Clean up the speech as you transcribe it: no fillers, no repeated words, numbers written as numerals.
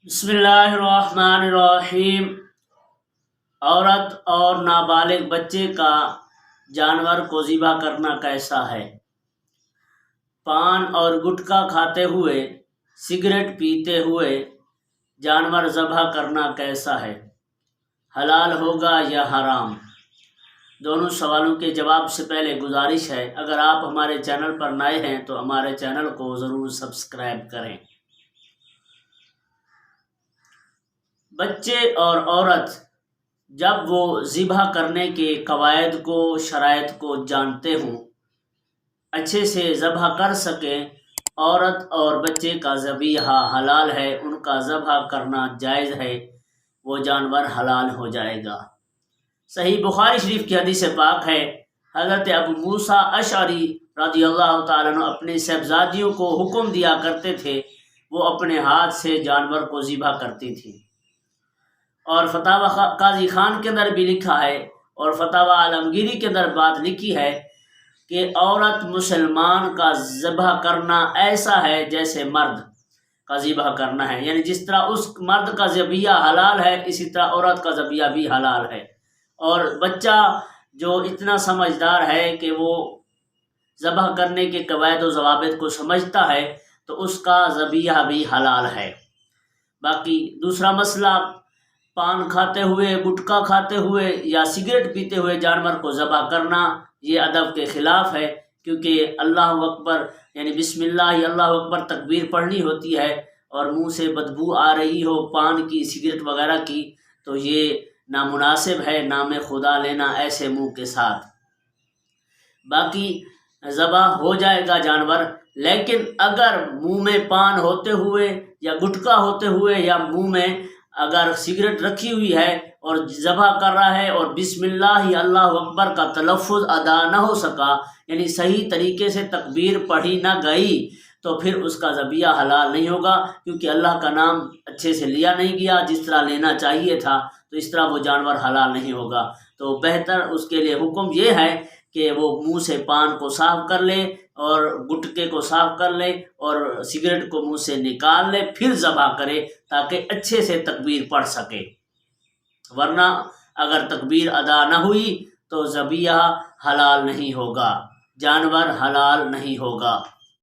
بسم اللہ الرحمن الرحیم۔ عورت اور نابالغ بچے کا جانور کو ذبح کرنا کیسا ہے؟ پان اور گٹکا کھاتے ہوئے، سگریٹ پیتے ہوئے جانور ذبح کرنا کیسا ہے؟ حلال ہوگا یا حرام؟ دونوں سوالوں کے جواب سے پہلے گزارش ہے، اگر آپ ہمارے چینل پر نئے ہیں تو ہمارے چینل کو ضرور سبسکرائب کریں۔ بچے اور عورت جب وہ ذبح کرنے کے قواعد کو، شرائط کو جانتے ہوں، اچھے سے ذبح کر سکیں، عورت اور بچے کا ذبیحہ حلال ہے، ان کا ذبح کرنا جائز ہے، وہ جانور حلال ہو جائے گا۔ صحیح بخاری شریف کی حدیث پاک ہے، حضرت ابو موسیٰ اشعری رضی اللہ تعالیٰ عنہ اپنی صاحبزادیوں کو حکم دیا کرتے تھے، وہ اپنے ہاتھ سے جانور کو ذبح کرتی تھی۔ اور فتاوی قاضی خان کے اندر بھی لکھا ہے، اور فتاوی عالمگیری کے اندر بات لکھی ہے کہ عورت مسلمان کا ذبح کرنا ایسا ہے جیسے مرد کا ذبح کرنا ہے، یعنی جس طرح اس مرد کا ذبیحہ حلال ہے، اسی طرح عورت کا ذبیحہ بھی حلال ہے۔ اور بچہ جو اتنا سمجھدار ہے کہ وہ ذبح کرنے کے قواعد و ضوابط کو سمجھتا ہے تو اس کا ذبیحہ بھی حلال ہے۔ باقی دوسرا مسئلہ، پان کھاتے ہوئے، گٹکا کھاتے ہوئے یا سگریٹ پیتے ہوئے جانور کو ذبح کرنا، یہ ادب کے خلاف ہے، کیونکہ اللہ اکبر یعنی بسم اللہ اللہ اکبر تکبیر پڑھنی ہوتی ہے، اور منہ سے بدبو آ رہی ہو پان کی، سگریٹ وغیرہ کی، تو یہ نامناسب ہے نام خدا لینا ایسے منہ کے ساتھ۔ باقی ذبح ہو جائے گا جانور، لیکن اگر منہ میں پان ہوتے ہوئے یا گٹکا ہوتے ہوئے یا منہ میں اگر سگریٹ رکھی ہوئی ہے اور ذبح کر رہا ہے اور بسم اللہ اللہ اکبر کا تلفظ ادا نہ ہو سکا، یعنی صحیح طریقے سے تکبیر پڑھی نہ گئی، تو پھر اس کا ذبیحہ حلال نہیں ہوگا، کیونکہ اللہ کا نام اچھے سے لیا نہیں گیا جس طرح لینا چاہیے تھا، تو اس طرح وہ جانور حلال نہیں ہوگا۔ تو بہتر اس کے لیے حکم یہ ہے کہ وہ منہ سے پان کو صاف کر لے اور گٹکے کو صاف کر لے اور سگریٹ کو منہ سے نکال لے، پھر ذبح کرے تاکہ اچھے سے تکبیر پڑھ سکے، ورنہ اگر تکبیر ادا نہ ہوئی تو ذبیحہ حلال نہیں ہوگا، جانور حلال نہیں ہوگا۔